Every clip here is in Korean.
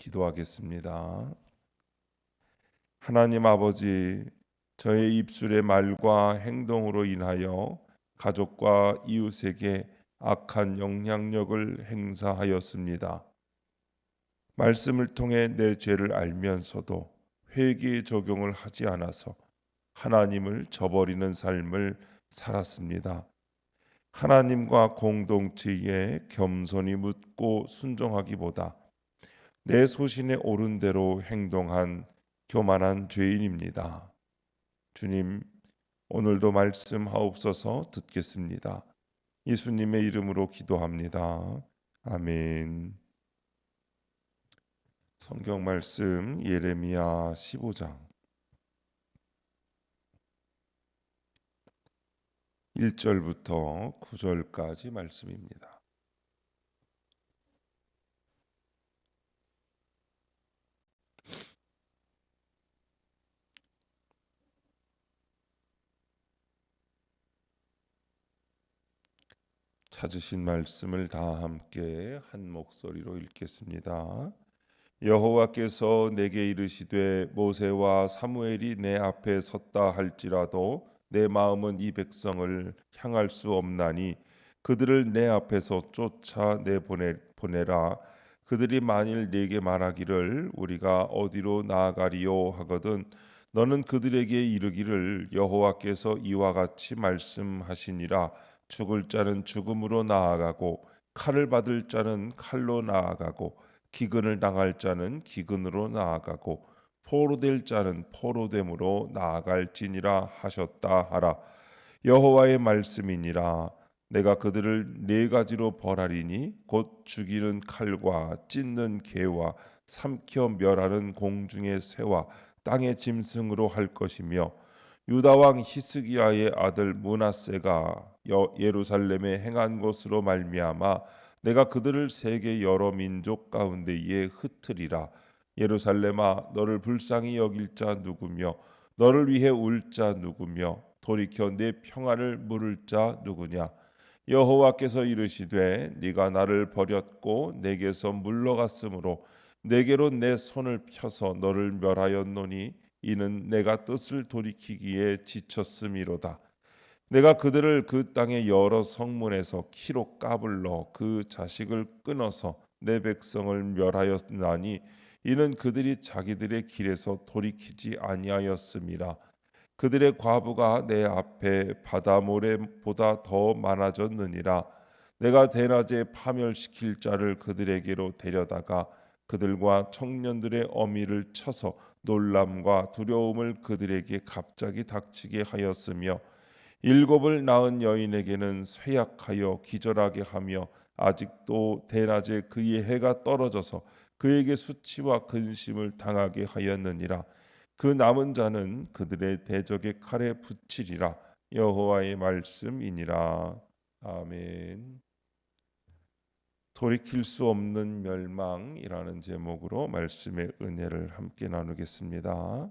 기도하겠습니다. 하나님 아버지, 저의 입술의 말과 행동으로 인하여 가족과 이웃에게 악한 영향력을 행사하였습니다. 말씀을 통해 내 죄를 알면서도 회개의 적용을 하지 않아서 하나님을 저버리는 삶을 살았습니다. 하나님과 공동체에 겸손히 묻고 순종하기보다 내 소신에 오른 대로 행동한 교만한 죄인입니다. 주님, 오늘도 말씀하옵소서. 듣겠습니다. 예수님의 이름으로 기도합니다. 아멘. 성경 말씀 예레미야 15장 1절부터 9절까지 말씀입니다. 찾으신 말씀을 다 함께 한 목소리로 읽겠습니다. 여호와께서 내게 이르시되 모세와 사무엘이 내 앞에 섰다 할지라도 내 마음은 이 백성을 향할 수 없나니 그들을 내 앞에서 쫓아내 보내라. 그들이 만일 네게 말하기를 우리가 어디로 나아가리요 하거든 너는 그들에게 이르기를 여호와께서 이와 같이 말씀하시니라. 죽을 자는 죽음으로 나아가고 칼을 받을 자는 칼로 나아가고 기근을 당할 자는 기근으로 나아가고 포로될 자는 포로됨으로 나아갈지니라 하셨다 하라. 여호와의 말씀이니라. 내가 그들을 네 가지로 벌하리니 곧 죽이는 칼과 찢는 개와 삼켜 멸하는 공중의 새와 땅의 짐승으로 할 것이며 유다 왕 히스기야의 아들 므낫세가 예루살렘에 행한 것으로 말미암아 내가 그들을 세계 여러 민족 가운데에 흩으리라. 예루살렘아, 너를 불쌍히 여길 자 누구며 너를 위해 울 자 누구며 돌이켜 내 평안을 물을 자 누구냐. 여호와께서 이르시되 네가 나를 버렸고 내게서 물러갔으므로 내게로 내 손을 펴서 너를 멸하였노니 이는 내가 뜻을 돌이키기에 지쳤음이로다. 내가 그들을 그 땅의 여러 성문에서 키로 까불러 그 자식을 끊어서 내 백성을 멸하였나니 이는 그들이 자기들의 길에서 돌이키지 아니하였음이라. 그들의 과부가 내 앞에 바다 모래보다 더 많아졌느니라. 내가 대낮에 파멸시킬 자를 그들에게로 데려다가 그들과 청년들의 어미를 쳐서 놀람과 두려움을 그들에게 갑자기 닥치게 하였으며 일곱을 낳은 여인에게는 쇠약하여 기절하게 하며 아직도 대낮에 그의 해가 떨어져서 그에게 수치와 근심을 당하게 하였느니라. 그 남은 자는 그들의 대적의 칼에 붙이리라. 여호와의 말씀이니라. 아멘. 돌이킬 수 없는 멸망이라는 제목으로 말씀의 은혜를 함께 나누겠습니다.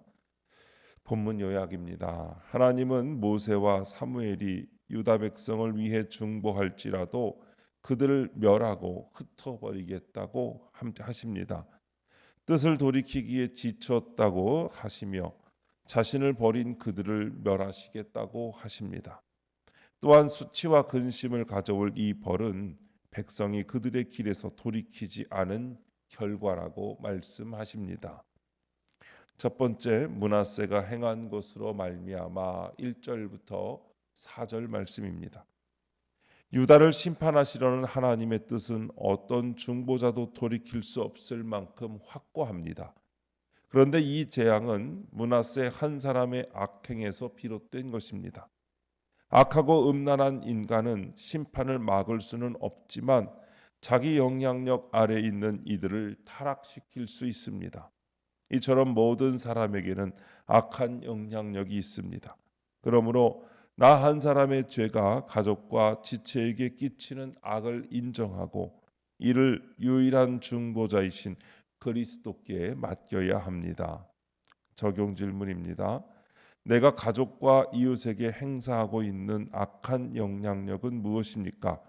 본문 요약입니다. 하나님은 모세와 사무엘이 유다 백성을 위해 중보할지라도 그들을 멸하고 흩어버리겠다고 하십니다. 뜻을 돌이키기에 지쳤다고 하시며 자신을 버린 그들을 멸하시겠다고 하십니다. 또한 수치와 근심을 가져올 이 벌은 백성이 그들의 길에서 돌이키지 않은 결과라고 말씀하십니다. 첫 번째, 므낫세가 행한 것으로 말미암아 1절부터 4절 말씀입니다. 유다를 심판하시려는 하나님의 뜻은 어떤 중보자도 돌이킬 수 없을 만큼 확고합니다. 그런데 이 재앙은 므낫세 한 사람의 악행에서 비롯된 것입니다. 악하고 음란한 인간은 심판을 막을 수는 없지만 자기 영향력 아래 있는 이들을 타락시킬 수 있습니다. 이처럼 모든 사람에게는 악한 영향력이 있습니다. 그러므로 나 한 사람의 죄가 가족과 지체에게 끼치는 악을 인정하고 이를 유일한 중보자이신 그리스도께 맡겨야 합니다. 적용 질문입니다. 내가 가족과 이웃에게 행사하고 있는 악한 영향력은 무엇입니까?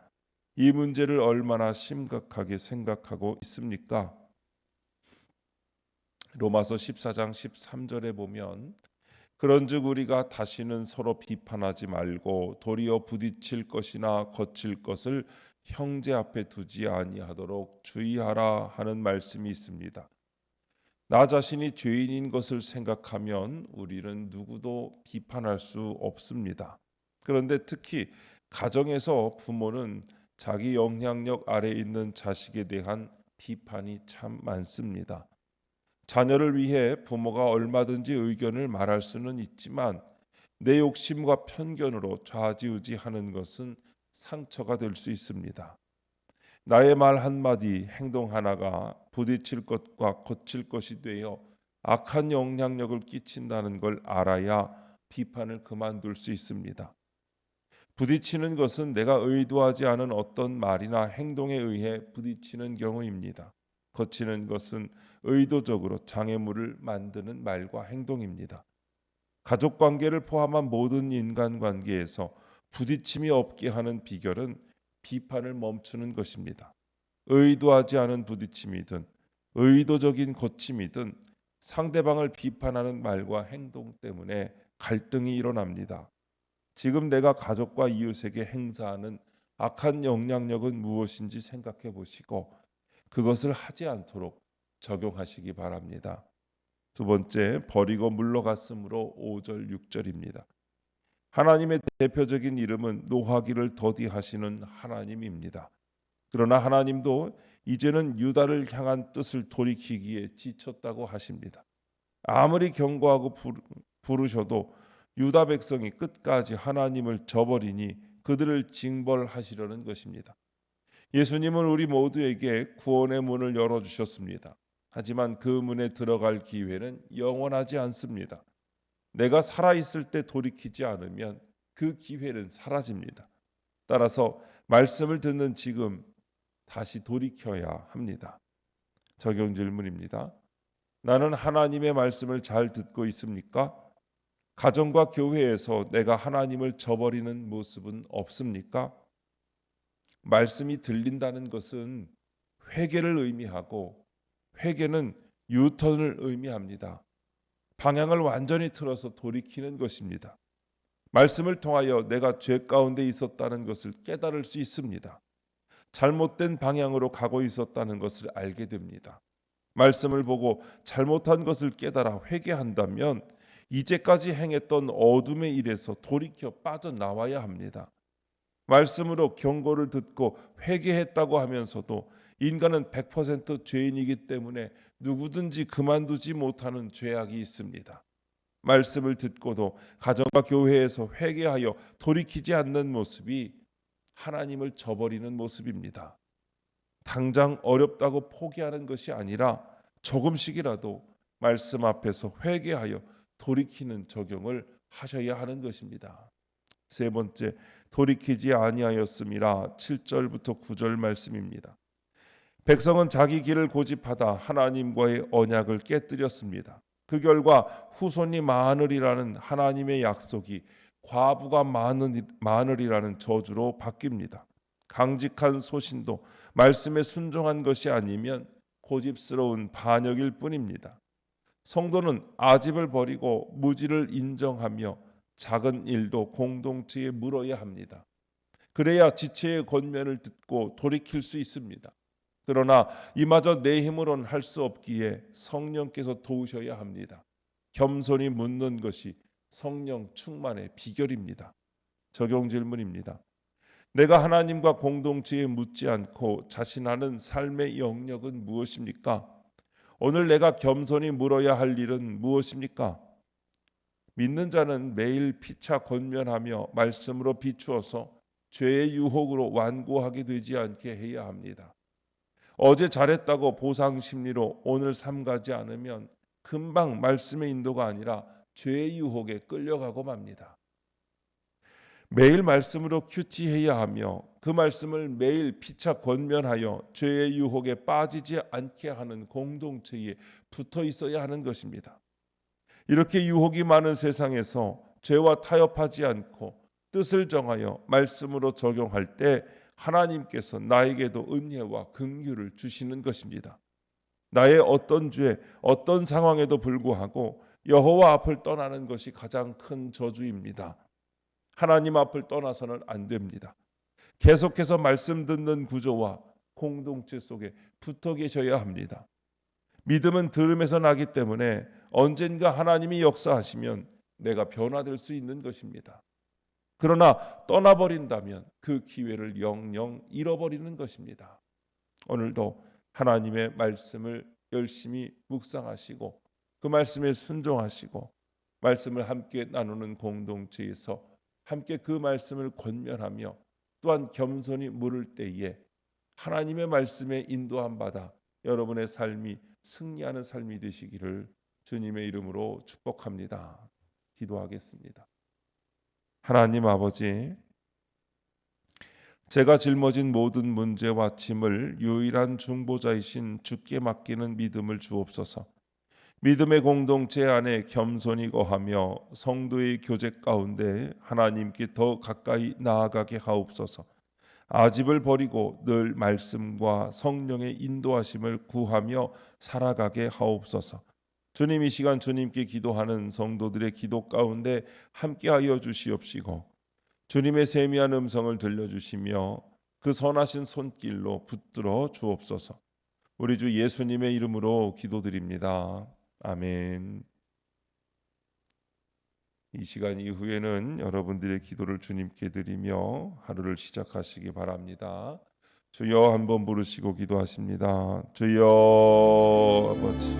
이 문제를 얼마나 심각하게 생각하고 있습니까? 로마서 14장 13절에 보면 그런즉 우리가 다시는 서로 비판하지 말고 도리어 부딪힐 것이나 거칠 것을 형제 앞에 두지 아니하도록 주의하라 하는 말씀이 있습니다. 나 자신이 죄인인 것을 생각하면 우리는 누구도 비판할 수 없습니다. 그런데 특히 가정에서 부모는 자기 영향력 아래에 있는 자식에 대한 비판이 참 많습니다. 자녀를 위해 부모가 얼마든지 의견을 말할 수는 있지만 내 욕심과 편견으로 좌지우지하는 것은 상처가 될 수 있습니다. 나의 말 한마디, 행동 하나가 부딪힐 것과 거칠 것이 되어 악한 영향력을 끼친다는 걸 알아야 비판을 그만둘 수 있습니다. 부딪히는 것은 내가 의도하지 않은 어떤 말이나 행동에 의해 부딪히는 경우입니다. 거치는 것은 의도적으로 장애물을 만드는 말과 행동입니다. 가족 관계를 포함한 모든 인간 관계에서 부딪힘이 없게 하는 비결은 비판을 멈추는 것입니다. 의도하지 않은 부딪힘이든 의도적인 거침이든 상대방을 비판하는 말과 행동 때문에 갈등이 일어납니다. 지금 내가 가족과 이웃에게 행사하는 악한 영향력은 무엇인지 생각해 보시고 그것을 하지 않도록 적용하시기 바랍니다. 두 번째, 버리고 물러갔으므로 5절 6절입니다. 하나님의 대표적인 이름은 노하기를 더디하시는 하나님입니다. 그러나 하나님도 이제는 유다를 향한 뜻을 돌이키기에 지쳤다고 하십니다. 아무리 경고하고 부르셔도 유다 백성이 끝까지 하나님을 저버리니 그들을 징벌하시려는 것입니다. 예수님은 우리 모두에게 구원의 문을 열어주셨습니다. 하지만 그 문에 들어갈 기회는 영원하지 않습니다. 내가 살아있을 때 돌이키지 않으면 그 기회는 사라집니다. 따라서 말씀을 듣는 지금 다시 돌이켜야 합니다. 적용 질문입니다. 나는 하나님의 말씀을 잘 듣고 있습니까? 가정과 교회에서 내가 하나님을 저버리는 모습은 없습니까? 말씀이 들린다는 것은 회개를 의미하고 회개는 유턴을 의미합니다. 방향을 완전히 틀어서 돌이키는 것입니다. 말씀을 통하여 내가 죄 가운데 있었다는 것을 깨달을 수 있습니다. 잘못된 방향으로 가고 있었다는 것을 알게 됩니다. 말씀을 보고 잘못한 것을 깨달아 회개한다면 이제까지 행했던 어둠의 일에서 돌이켜 빠져나와야 합니다. 말씀으로 경고를 듣고 회개했다고 하면서도 인간은 100% 죄인이기 때문에 누구든지 그만두지 못하는 죄악이 있습니다. 말씀을 듣고도 가정과 교회에서 회개하여 돌이키지 않는 모습이 하나님을 저버리는 모습입니다. 당장 어렵다고 포기하는 것이 아니라 조금씩이라도 말씀 앞에서 회개하여 돌이키는 적용을 하셔야 하는 것입니다. 세 번째, 돌이키지 아니하였음이라 7절부터 9절 말씀입니다. 백성은 자기 길을 고집하다 하나님과의 언약을 깨뜨렸습니다. 그 결과 후손이 많으리라는 하나님의 약속이 과부가 많으리라는 저주로 바뀝니다. 강직한 소신도 말씀에 순종한 것이 아니면 고집스러운 반역일 뿐입니다. 성도는 아집을 버리고 무지를 인정하며 작은 일도 공동체에 물어야 합니다. 그래야 지체의 권면을 듣고 돌이킬 수 있습니다. 그러나 이마저 내 힘으로는 할 수 없기에 성령께서 도우셔야 합니다. 겸손히 묻는 것이 성령 충만의 비결입니다. 적용 질문입니다. 내가 하나님과 공동체에 묻지 않고 자신하는 삶의 영역은 무엇입니까? 오늘 내가 겸손히 물어야 할 일은 무엇입니까? 믿는 자는 매일 피차 권면하며 말씀으로 비추어서 죄의 유혹으로 완고하게 되지 않게 해야 합니다. 어제 잘했다고 보상 심리로 오늘 삼가지 않으면 금방 말씀의 인도가 아니라 죄의 유혹에 끌려가고 맙니다. 매일 말씀으로 큐티해야 하며 그 말씀을 매일 피차 권면하여 죄의 유혹에 빠지지 않게 하는 공동체에 붙어 있어야 하는 것입니다. 이렇게 유혹이 많은 세상에서 죄와 타협하지 않고 뜻을 정하여 말씀으로 적용할 때 하나님께서 나에게도 은혜와 긍휼을 주시는 것입니다. 나의 어떤 죄, 어떤 상황에도 불구하고 여호와 앞을 떠나는 것이 가장 큰 저주입니다. 하나님 앞을 떠나서는 안 됩니다. 계속해서 말씀 듣는 구조와 공동체 속에 붙어 계셔야 합니다. 믿음은 들음에서 나기 때문에 언젠가 하나님이 역사하시면 내가 변화될 수 있는 것입니다. 그러나 떠나버린다면 그 기회를 영영 잃어버리는 것입니다. 오늘도 하나님의 말씀을 열심히 묵상하시고 그 말씀에 순종하시고 말씀을 함께 나누는 공동체에서 함께 그 말씀을 권면하며 또한 겸손히 물을 때에 하나님의 말씀에 인도함 받아 여러분의 삶이 승리하는 삶이 되시기를 주님의 이름으로 축복합니다. 기도하겠습니다. 하나님 아버지, 제가 짊어진 모든 문제와 짐을 유일한 중보자이신 주께 맡기는 믿음을 주옵소서. 믿음의 공동체 안에 겸손히 거하며 성도의 교제 가운데 하나님께 더 가까이 나아가게 하옵소서. 아집을 버리고 늘 말씀과 성령의 인도하심을 구하며 살아가게 하옵소서. 주님, 이 시간 주님께 기도하는 성도들의 기도 가운데 함께하여 주시옵시고 주님의 세미한 음성을 들려주시며 그 선하신 손길로 붙들어 주옵소서. 우리 주 예수님의 이름으로 기도드립니다. 아멘. 이 시간 이후에는 여러분들의 기도를 주님께 드리며 하루를 시작하시기 바랍니다. 주여 한번 부르시고 기도하십니다. 주여 아버지,